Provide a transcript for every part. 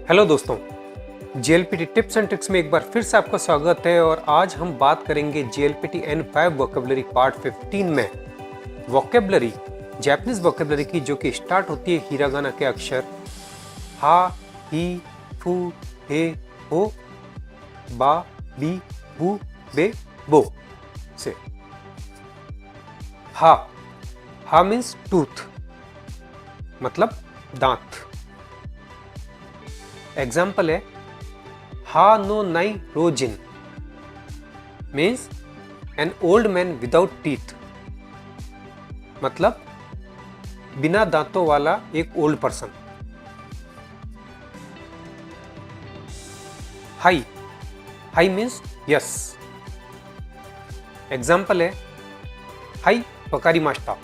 Hello दोस्तों, जीएलपीटी tips and tricks में एक बार फिर से आपका स्वागत है। और आज हम बात करेंगे जीएलपीटी N5 वोकेबलरी पार्ट 15 में वोकेबलरी, जापानीज वोकेबलरी की, जो कि स्टार्ट होती है हिरागाना के अक्षर हा, ही, फू, हे, हो, बा, बी, बू, बे, बो से। हा मीन्स टूथ, मतलब दांत। एग्जाम्पल है हा नो नाई रोजिन, means an old man without teeth, मतलब बिना दांतों वाला एक ओल्ड पर्सन। हाई मीन्स यस। एग्जाम्पल है हाई पकारी मास्टा,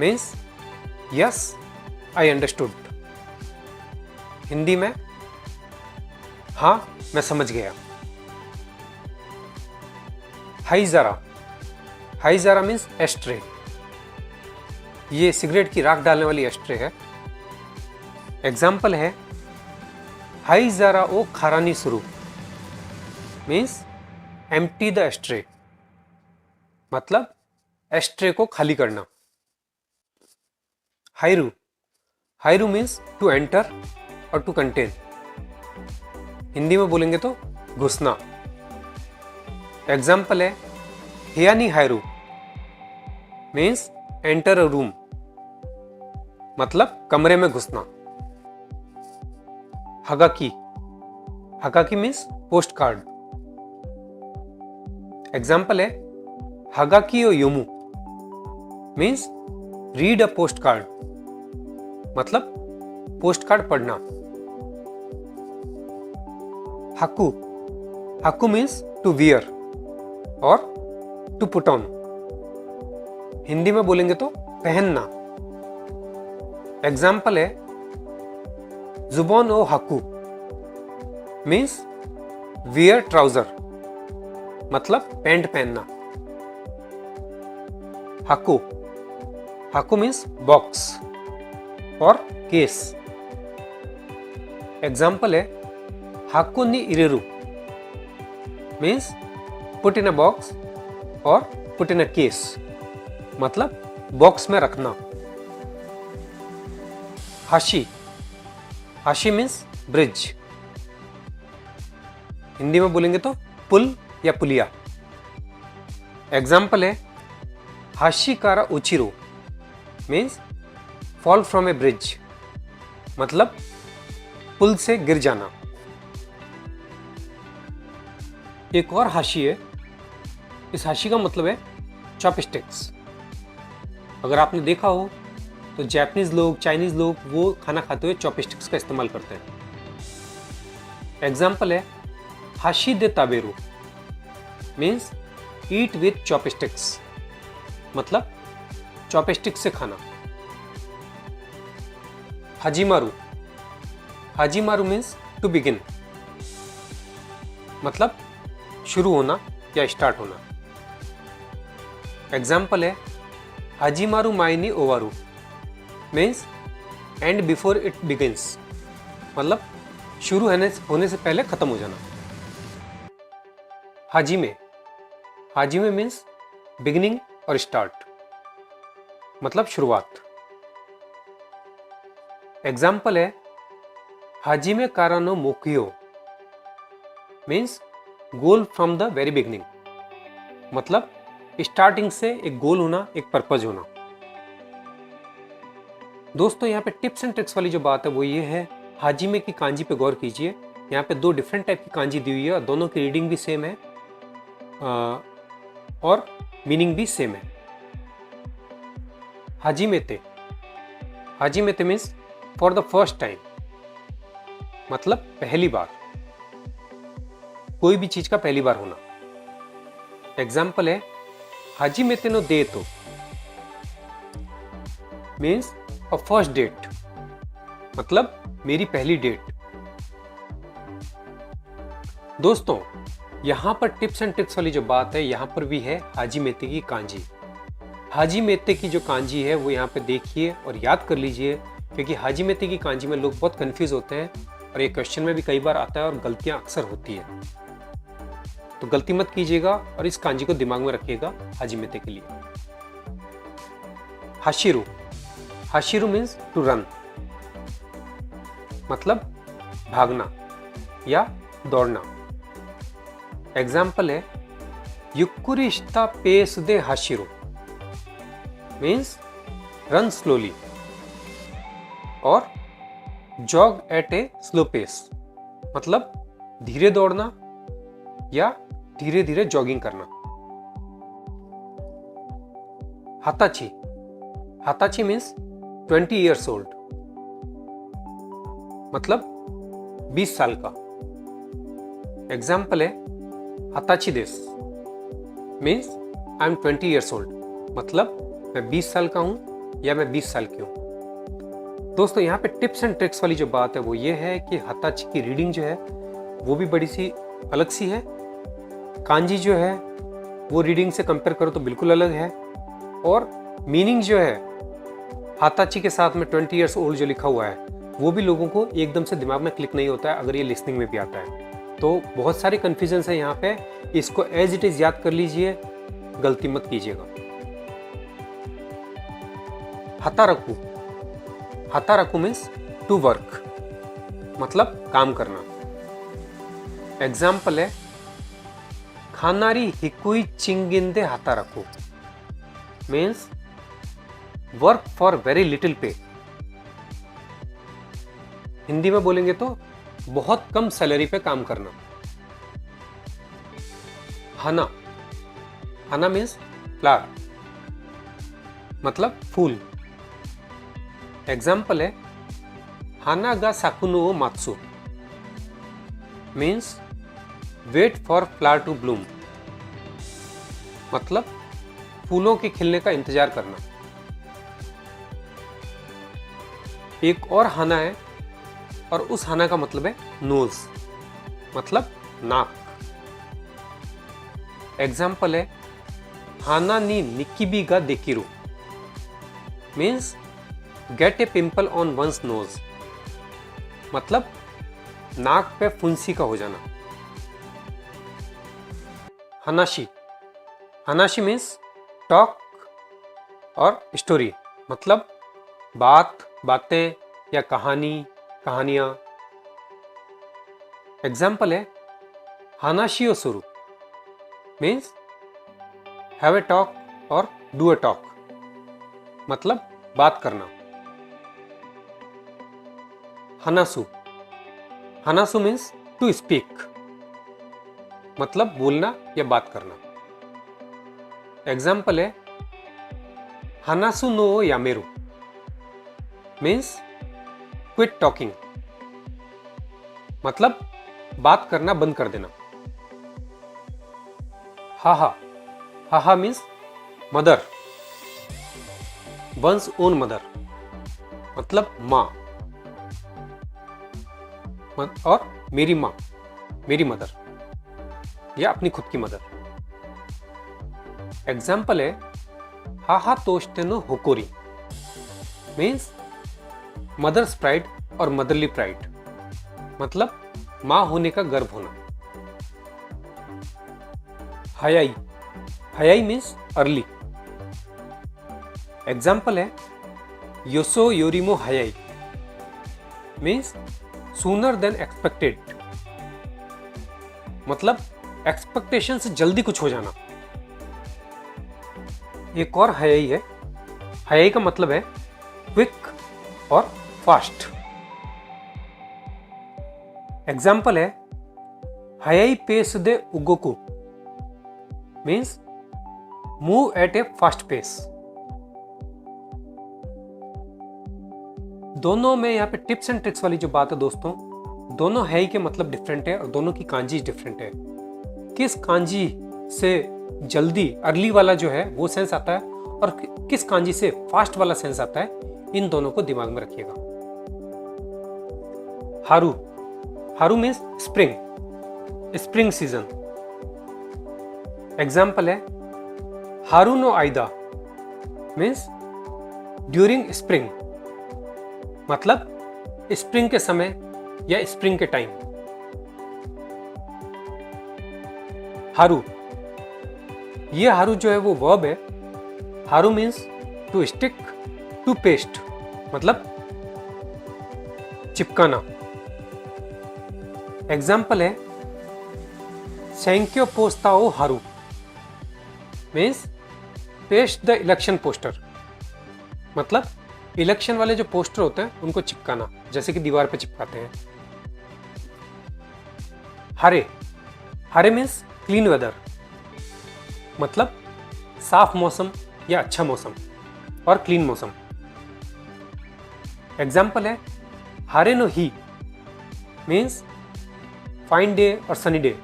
means yes I understood. Hindi में हाँ मैं समझ गया। हाई जरा मीन्स एस्ट्रे, ये सिगरेट की राख डालने वाली एस्ट्रे है। एग्जाम्पल है हाई जरा ओ खारानी शुरू, मीन्स एम्प्टी द एस्ट्रे, मतलब एस्ट्रे को खाली करना। हाइरू मीन्स टू एंटर और टू कंटेन, हिंदी में बोलेंगे तो घुसना। एग्जाम्पल है हियानी हायरू, मीन्स एंटर अ रूम, मतलब कमरे में घुसना। हगाकी मीन्स पोस्ट कार्ड। एग्जाम्पल है हगाकी ओ योमू, means read a postcard, मतलब पोस्ट कार्ड पढ़ना। हाकू मीन्स टू वियर और टू पुट ऑन, हिंदी में बोलेंगे तो पहनना। एग्जाम्पल है जुबोन ओ हाकू, मीन्स वियर ट्राउजर, मतलब पैंट पहनना। हाकू मीन्स बॉक्स और केस। एग्जाम्पल है हाकू नी इरेरू, means put in a box और पुट इन अ केस, मतलब बॉक्स में रखना। हाशी मीन्स ब्रिज, हिंदी में बोलेंगे तो पुल या पुलिया। एग्जाम्पल है हाशी कारा उचिरो, means fall from a bridge, मतलब पुल से गिर जाना। एक और हाशी है, इस हाशी का मतलब है चॉपस्टिक्स। अगर आपने देखा हो तो जापानीज लोग, चाइनीज लोग वो खाना खाते हुए चॉपस्टिक्स का इस्तेमाल करते हैं। एग्जाम्पल है हाशी दे ताबेरू, मीन्स ईट विथ चॉपस्टिक्स, मतलब चॉपस्टिक्स से खाना। हाजीमारू मीन्स टू बिगिन, मतलब शुरू होना या स्टार्ट होना। एग्जाम्पल है हाजीमारू माइनी ओवारू, means end before it begins, मतलब शुरू होने से पहले खत्म हो जाना। हाजिमे मीन्स बिगिनिंग और स्टार्ट, मतलब शुरुआत। एग्जाम्पल है हाजिमे कारानो मोकियो, means goal from the very beginning, मतलब स्टार्टिंग से एक गोल होना, एक पर्पज होना। दोस्तों यहाँ पे टिप्स एंड ट्रिक्स वाली जो बात है वो ये है, हाजिमे की कांजी पे गौर कीजिए। यहाँ पे दो डिफरेंट टाइप की कांजी दी हुई है और दोनों की रीडिंग भी सेम है और मीनिंग भी सेम है। हाजिमेते means for the first time, मतलब पहली बार, कोई भी चीज का पहली बार होना। एग्जाम्पल है हाजिमेते नो डेटो, मीन्स अ फर्स्ट डेट, मतलब मेरी पहली डेट। दोस्तों यहां पर टिप्स एंड ट्रिक्स वाली जो बात है, यहां पर भी है हाजिमेते की कांजी। हाजिमेते की जो कांजी है वो यहां पे देखिए और याद कर लीजिए क्योंकि हाजिमेते की कांजी में लोग बहुत कंफ्यूज होते हैं और ये क्वेश्चन में भी कई बार आता है और गलतियां अक्सर होती है। तो गलती मत कीजिएगा और इस कांजी को दिमाग में रखिएगा हाजिमेते के लिए। हाशिरू, हाशिरू मीन्स टू रन, मतलब भागना या दौड़ना। एग्जाम्पल है युक्कुरी शिता पेस दे हाशिरू, मीन्स रन स्लोली, और jog at a slow pace, मतलब धीरे दौड़ना या धीरे धीरे जॉगिंग करना। हाताची, हाताची मीन्स 20 ईयर्स ओल्ड, मतलब 20 साल का। एग्जाम्पल है हाताची देस, means I am 20 years old, मतलब मैं 20 साल का हूं या मैं 20 साल की हूं। दोस्तों यहाँ पे टिप्स एंड ट्रिक्स वाली जो बात है वो ये है कि हाताची की रीडिंग जो है वो भी बड़ी सी अलग सी है। कांजी जो है वो रीडिंग से कंपेयर करो तो बिल्कुल अलग है, और मीनिंग जो है हाताची के साथ में 20 ईयर्स ओल्ड जो लिखा हुआ है वो भी लोगों को एकदम से दिमाग में क्लिक नहीं होता है अगर ये लिसनिंग में भी आता है। तो बहुत सारे कन्फ्यूजन है यहाँ पे, इसको एज इट इज याद कर लीजिए, गलती मत कीजिएगा। हातारकू, हातारकू मीन्स टू वर्क, मतलब काम करना। एग्जाम्पल है खानारी हिकुई चिंगिंदे हातारकू, means work for very little pay. Hindi में बोलेंगे तो बहुत कम सैलरी पे काम करना। हाना, हाना मीन्स फ्लावर, मतलब फूल। एग्जाम्पल है हाना गा साकुनो ओ मात्सु, means wait for flower to bloom, मतलब फूलों के खिलने का इंतजार करना। एक और हाना है और उस हाना का मतलब है नोज, मतलब नाक। एग्जाम्पल है हाना नी निकिबी गा देकिरू, means get a pimple on one's nose, मतलब नाक पे फुंसी का हो जाना। हनाशी, हनाशी मीन्स टॉक और स्टोरी, मतलब बात, बातें या कहानी, कहानियां। एग्जाम्पल है हानाशी ओ सुरु, मीन्स हैव ए टॉक और डू ए टॉक, मतलब बात करना। हनासु, हनासु मीन्स टू स्पीक, मतलब बोलना या बात करना। एग्जाम्पल है हनासु नो यामेरु, मीन्स क्विट टॉकिंग, मतलब बात करना बंद कर देना। हाहा, हाहा means mother, one's own mother, मतलब मां, और मेरी मां, मेरी मदर या अपनी खुद की मदर। एग्जाम्पल है हाहा तोश्ते नो होकोरी, मीन्स मदर्स प्राइड और मदरली प्राइड, मतलब मां होने का गर्व होना। हयाई, हयाई मीन्स अर्ली। एग्जाम्पल है योसो योरिमो हयाई, मीन्स सूनर देन एक्सपेक्टेड, मतलब एक्सपेक्टेशन से जल्दी कुछ हो जाना। एक और हयाई है, हयाई का मतलब है क्विक और फास्ट। एग्जाम्पल है हयाई पेस दे उगोकू, means move at a fast pace. दोनों में यहाँ पे टिप्स एंड ट्रिक्स वाली जो बात है दोस्तों, दोनों है ही के मतलब डिफरेंट है और दोनों की कांजी डिफरेंट है। किस कांजी से जल्दी अर्ली वाला जो है वो सेंस आता है और किस कांजी से फास्ट वाला सेंस आता है, इन दोनों को दिमाग में रखिएगा। हारू, हारू means spring, spring season. Example है हारू नो आइदा, मीन्स ड्यूरिंग स्प्रिंग, मतलब स्प्रिंग के समय या स्प्रिंग के टाइम। हारू, ये हारू जो है वो वर्ब है। हारू means to stick, to paste, मतलब चिपकाना। एग्जाम्पल है सेंक्यो पोस्ताओ हारू means paste the election poster, मतलब इलेक्शन वाले जो पोस्टर होते हैं उनको चिपकाना, जैसे कि दीवार पे चिपकाते हैं। हरे, हरे मीन्स क्लीन वेदर, मतलब साफ मौसम या अच्छा मौसम और क्लीन मौसम। एग्जाम्पल है हारे नो ही मीन्स फाइन डे और सनी डे,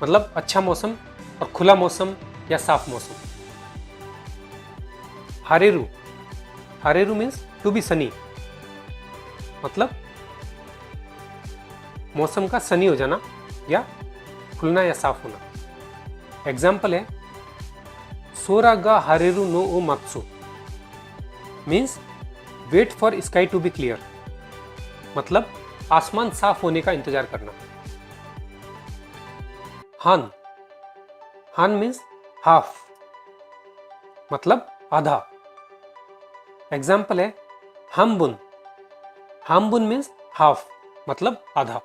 मतलब अच्छा मौसम और खुला मौसम या साफ मौसम। हारेरू, हारेरू मीन्स टू बी सनी, मतलब मौसम का सनी हो जाना या खुलना या साफ होना। एग्जाम्पल है सोरा गा हारेरू नो ओ मात्सु means wait for sky to be clear, मतलब आसमान साफ होने का इंतजार करना। हान, हान मीन्स हाफ, मतलब आधा। एग्जाम्पल है हामबुन, हामबुन मीन्स हाफ, मतलब आधा।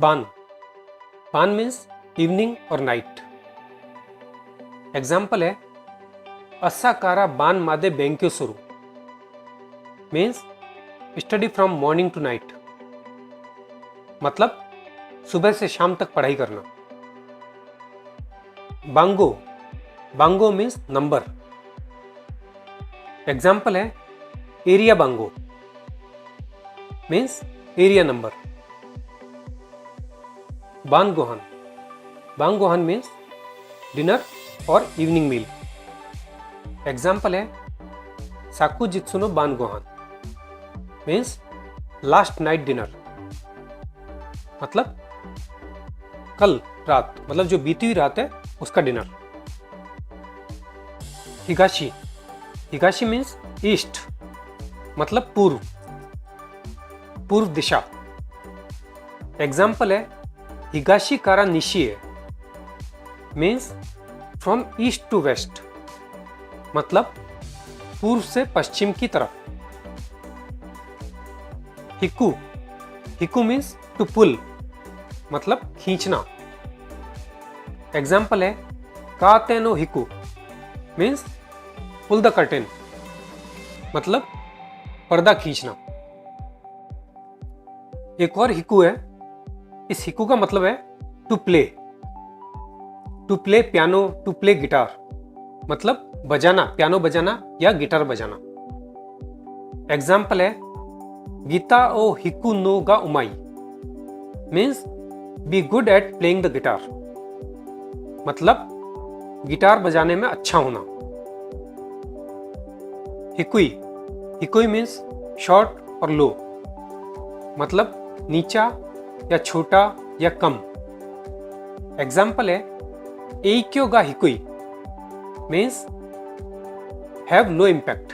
बान, बान मीन्स इवनिंग और नाइट। एग्जाम्पल है अस्सा कारा बान मादे बेंक्यो सुरु means study from morning to night, मतलब सुबह से शाम तक पढ़ाई करना। बांगो, बांगो मीन्स नंबर। एग्जाम्पल है एरिया बांगो मीन्स एरिया नंबर। बान गोहान, बान गोहान मीन्स डिनर और इवनिंग मील। एग्जाम्पल है साकू जित्सुनो बान गोहान मीन्स लास्ट नाइट डिनर, मतलब कल रात, मतलब जो बीती हुई रात है उसका डिनर। हिगाशी, हिगाशी मीन्स ईस्ट, मतलब पूर्व, पूर्व दिशा। एग्जाम्पल है हिगाशी कारा निशिए means from east to west, मतलब पूर्व से पश्चिम की तरफ। हिकू, हिकू मीन्स टू पुल, मतलब खींचना। एग्जाम्पल है काते नो हिकू मीन्स पुल द कर्टेन, मतलब पर्दा खींचना। एक और हिकू है, इस हिकू का मतलब है to play, to play piano, to play guitar, मतलब बजाना, पियानो बजाना या गिटार बजाना। एग्जाम्पल है गीता ओ हिकू नो गा उमाई means be good at playing the guitar, मतलब गिटार बजाने में अच्छा होना। हिकुई, हिकुई मीन्स शॉर्ट और लो, मतलब नीचा या छोटा या कम। एग्जाम्पल है एइक्यो गा हिकुई मीन्स हैव लो इम्पैक्ट,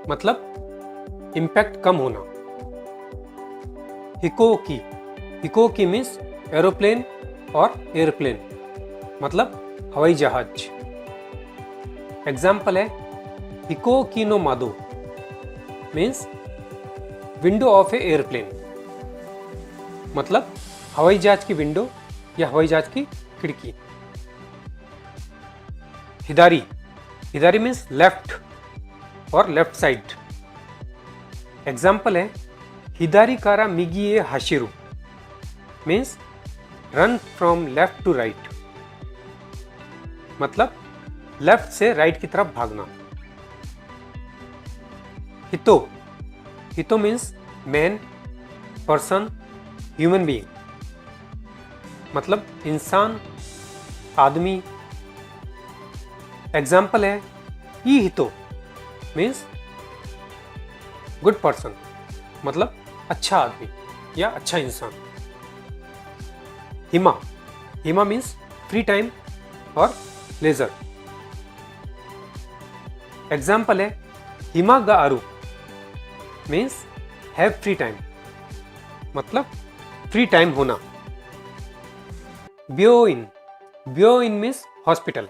मतलब इम्पैक्ट कम होना। हिकोकी, हिकोकी मीन्स एरोप्लेन और एयरप्लेन, मतलब हवाई जहाज। एग्जाम्पल है हिकोकी नो मादो means window of a airplane, मतलब हवाई जहाज की विंडो या हवाई जहाज की खिड़की। हिदारी, हिदारी मीन्स लेफ्ट और लेफ्ट साइड। एग्जाम्पल है हिदारी कारा मिगी ए हाशिरू means run from left to right, मतलब लेफ्ट से राइट की तरफ भागना। हितो, हितो means man, person, human being, मतलब इंसान, आदमी। एग्जाम्पल है ई हितो मीन्स गुड पर्सन, मतलब अच्छा आदमी या अच्छा इंसान। हिमा, हिमा मीन्स फ्री टाइम और लेजर। एग्जाम्पल है हिमा गा आरु मीन्स हैव फ्री टाइम, मतलब फ्री टाइम होना। ब्योइन, ब्योइन मीन्स हॉस्पिटल।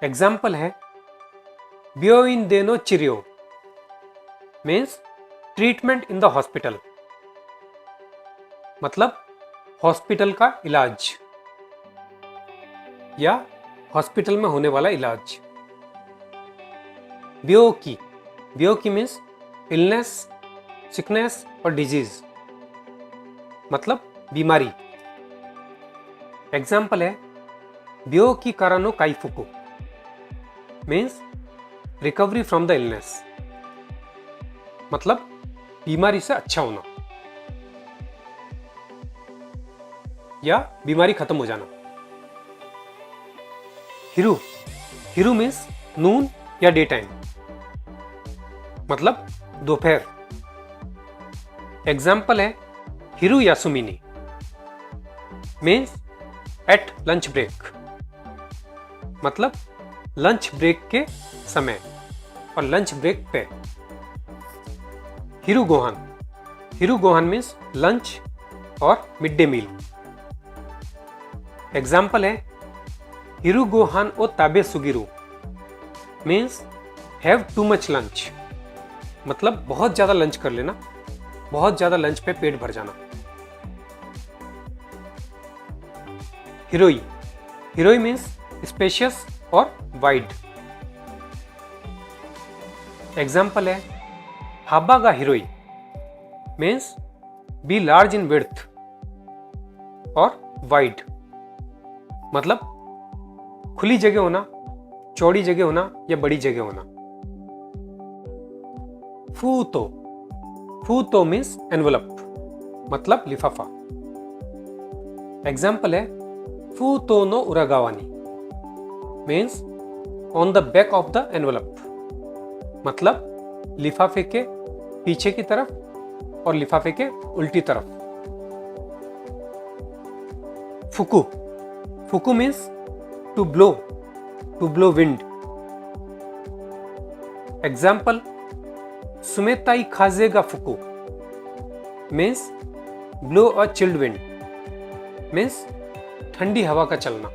एग्जाम्पल है ब्योइन देनो चिरियो means treatment in the hospital, मतलब हॉस्पिटल का इलाज या हॉस्पिटल में होने वाला इलाज। ब्योकी, ब्योकी मीन्स इलनेस, सिकनेस और डिजीज, मतलब बीमारी। एग्जाम्पल है ब्योकी कारानो काइफुको means recovery from the illness, मतलब बीमारी से अच्छा होना या बीमारी खत्म हो जाना। हिरु, हिरु मीन्स नून या डे टाइम, मतलब दोपहर। एग्जाम्पल है हिरु यासुमिनी मीन्स एट लंच ब्रेक, मतलब लंच ब्रेक के समय और लंच ब्रेक पे। हिरु गोहान, हिरु गोहान मीन्स लंच और मिड डे मील। एग्जाम्पल है हिरु गोहान ओ ताबे सुगिरु means have too much lunch, मतलब बहुत ज्यादा लंच कर लेना, बहुत ज्यादा लंच पे पेट भर जाना। हिरोई, हिरोई मीन्स स्पेशियस और वाइड। एग्जाम्पल है हाबा गा हिरोई means be large in width और वाइड, मतलब खुली जगह होना, चौड़ी जगह होना या बड़ी जगह होना। फूतो, फूतो मीन्स एनवलप, मतलब लिफाफा। एग्जाम्पल है फूतो नो उरागावानी means on the back of the envelope, मतलब लिफाफे के पीछे की तरफ और लिफाफे के उल्टी तरफ। फुकु, फुकु means to blow wind. Example सुमेताई खाजेगा फुकु means blow a chilled wind, means ठंडी हवा का चलना।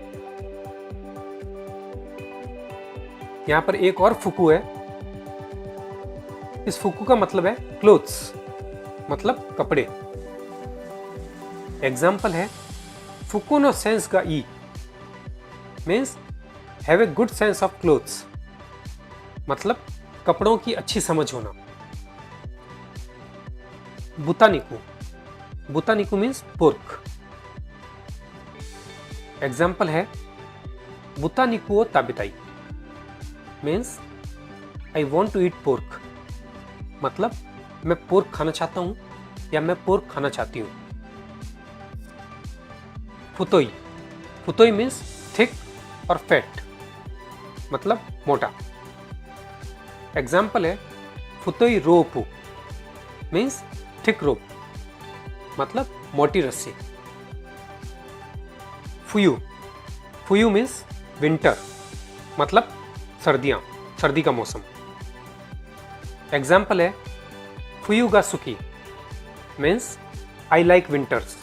यहां पर एक और फुकु है, इस फुकु का मतलब है क्लोथ्स, मतलब कपड़े। एग्जाम्पल है फुकु नो सेंस गा ई means have a good sense of clothes, मतलब कपड़ों की अच्छी समझ होना। बुतानिकु, बुतानिकु मीन्स पोर्क। एग्जाम्पल है बुतानिकु ओ ताबिताई means I want to eat pork, मतलब मैं पोर्क खाना चाहता हूं या मैं पोर्क खाना चाहती हूं। फुतोई, फुतोई मीन्स थिक और फैट, मतलब मोटा। एग्जाम्पल है फुतोई रोपु मीन्स थिक रोप, मतलब मोटी रस्सी। फुयु, फुयु मीन्स विंटर, मतलब सर्दियां, सर्दी का मौसम। एग्जाम्पल है फुयु गा सुकी मीन्स आई लाइक विंटर्स,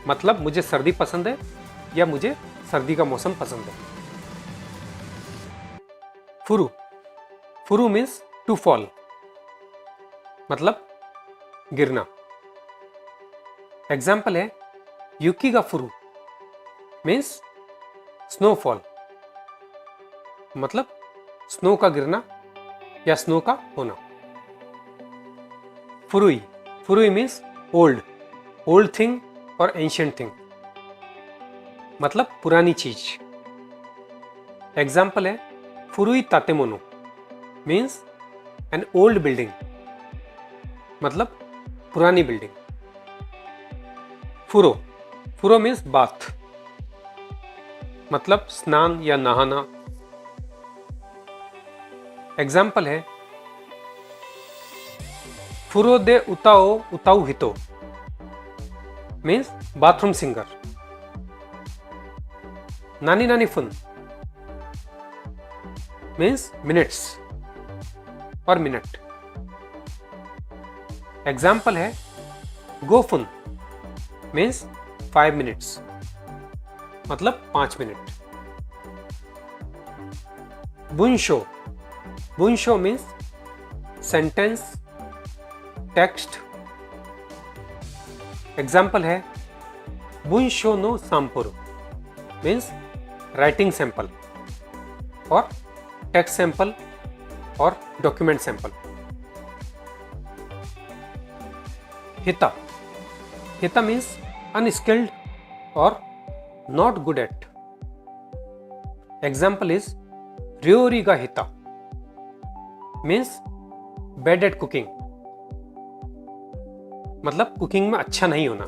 मतलब मुझे सर्दी पसंद है या मुझे सर्दी का मौसम पसंद है। फुरु, फुरु मीन्स टू फॉल, मतलब गिरना। एग्जाम्पल है युकी गा फुरु मीन्स स्नोफॉल, मतलब स्नो का गिरना या स्नो का होना। फुरुई, फुरुई मीन्स ओल्ड, ओल्ड थिंग और एंशियंट थिंग, मतलब पुरानी चीज। एग्जाम्पल है फुरुई तातेमोनो मीन्स एन ओल्ड बिल्डिंग, मतलब पुरानी बिल्डिंग। फुरो, फुरो मीन्स बाथ, मतलब स्नान या नहाना। एग्जाम्पल है फुरो दे उताओ उताऊ हितो मीन्स बाथरूम सिंगर। नानी नानी फुन मीन्स मिनट्स, और मिनट। एग्जाम्पल है गोफुन मीन्स 5 मिनट्स, मतलब 5 मिनट। बुनशो, बुनशो मीन्स सेंटेंस, टेक्स्ट। एग्जाम्पल है बुनशो नो सांपुर मीन्स राइटिंग सैंपल और टेक्स्ट सैंपल और डॉक्यूमेंट सैंपल। हिता, हिता मीन्स अनस्किल्ड और not good at. Example is रियोरिगा हिता मीन्स बैड एट कुकिंग, मतलब कुकिंग में अच्छा नहीं होना।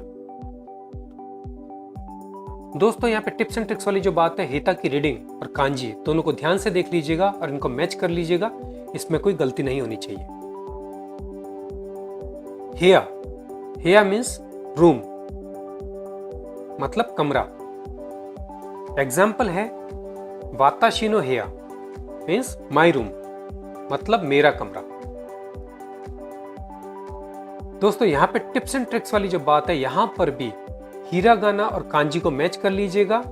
दोस्तों यहाँ पे टिप्स एंड ट्रिक्स वाली जो बात है, हिता की रीडिंग और कांजी दोनों को ध्यान से देख लीजिएगा और इनको मैच कर लीजिएगा, इसमें कोई गलती नहीं होनी चाहिए। हिया, हिया मीन्स रूम, मतलब कमरा। एग्जाम्पल है वाताशिनो हिया मीन्स माई रूम, मतलब मेरा कमरा। दोस्तों यहाँ पे टिप्स एंड ट्रिक्स वाली जो बात है, यहां पर भी हीरागाना और कांजी को मैच कर लीजिएगा।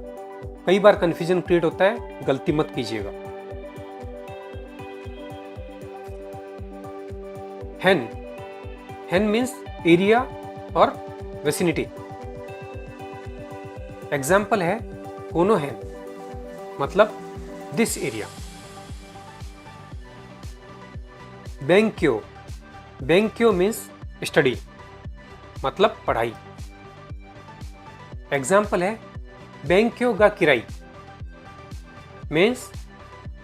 कई बार कंफ्यूजन क्रिएट होता है, गलती मत कीजिएगा। हेन, हेन मीन्स एरिया और वेसिनिटी। एग्जाम्पल है कोनो हेन, मतलब दिस एरिया। बेंक्यो, बेंक्यो मीन्स स्टडी, मतलब पढ़ाई। एग्जाम्पल है बेंक्यो गा किराई मीन्स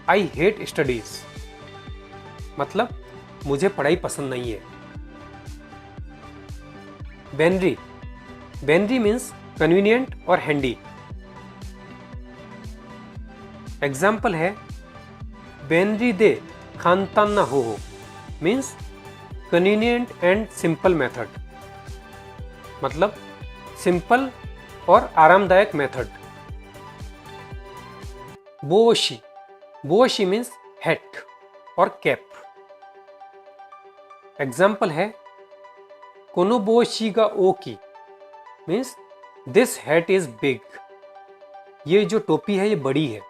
आई हेट स्टडीज, मतलब मुझे पढ़ाई पसंद नहीं है। बेनरी, बेनरी मीन्स कन्वीनियंट और हैंडी। एग्जाम्पल है बेनरी दे खानतान ना हो means convenient and simple method, मतलब सिंपल और आरामदायक मेथड। बोशी, बोशी मीन्स हैट और कैप। एग्जाम्पल है कोनोबोशी गा ओकी means this hat is big, ये जो टोपी है ये बड़ी है।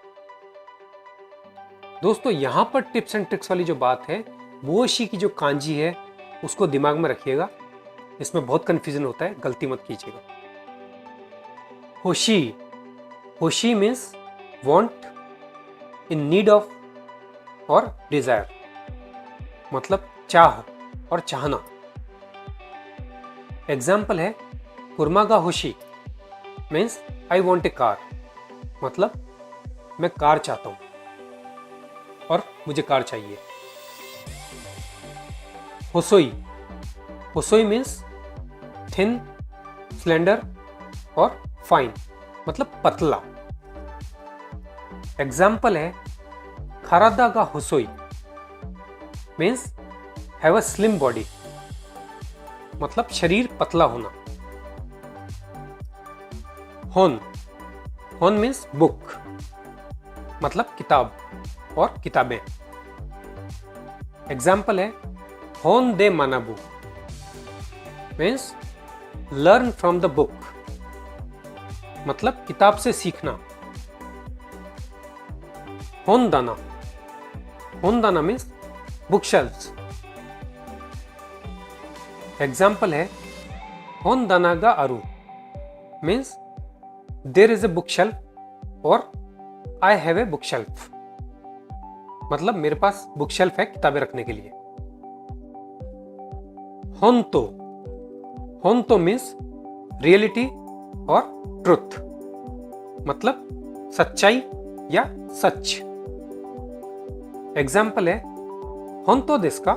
दोस्तों यहां पर टिप्स एंड ट्रिक्स वाली जो बात है, बोशी की जो कांजी है उसको दिमाग में रखिएगा, इसमें बहुत कंफ्यूजन होता है, गलती मत कीजिएगा। होशी, होशी means want, in need of और डिजायर, मतलब चाह और चाहना। एग्जाम्पल है कुर्मागा होशी means I want a car, मतलब मैं कार चाहता हूं और मुझे कार चाहिए। होसोई, होसोई मीन्स थिन, स्लेंडर और फाइन, मतलब पतला। एग्जाम्पल है खारादा गा होसोई means have a slim body, मतलब शरीर पतला होना। होन, होन मीन्स बुक, मतलब किताब और किताबें। एग्जाम्पल है होन दे मानाबू means learn from the book, मतलब किताब से सीखना। होन दाना, होन दाना मीन्स बुक शेल्फ्स। एग्जाम्पल है होन दाना गा आरू means there is a book shelf और I have a book shelf, मतलब मेरे पास बुक शेल्फ है किताबें रखने के लिए। होन्तो, होन्तो मीन्स रियलिटी और ट्रुथ, मतलब सच्चाई या सच। एग्जाम्पल है होन्तो देsu का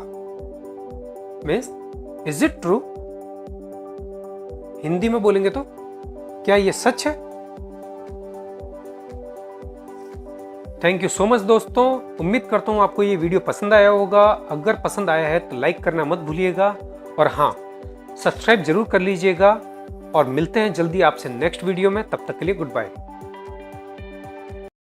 means is it true, Hindi में बोलेंगे तो क्या ये सच है। थैंक यू सो मच दोस्तों, उम्मीद करता हूं आपको ये वीडियो पसंद आया होगा। अगर पसंद आया है तो लाइक करना मत भूलिएगा और हाँ, सब्सक्राइब जरूर कर लीजिएगा और मिलते हैं जल्दी आपसे नेक्स्ट वीडियो में। तब तक के लिए गुड बाय।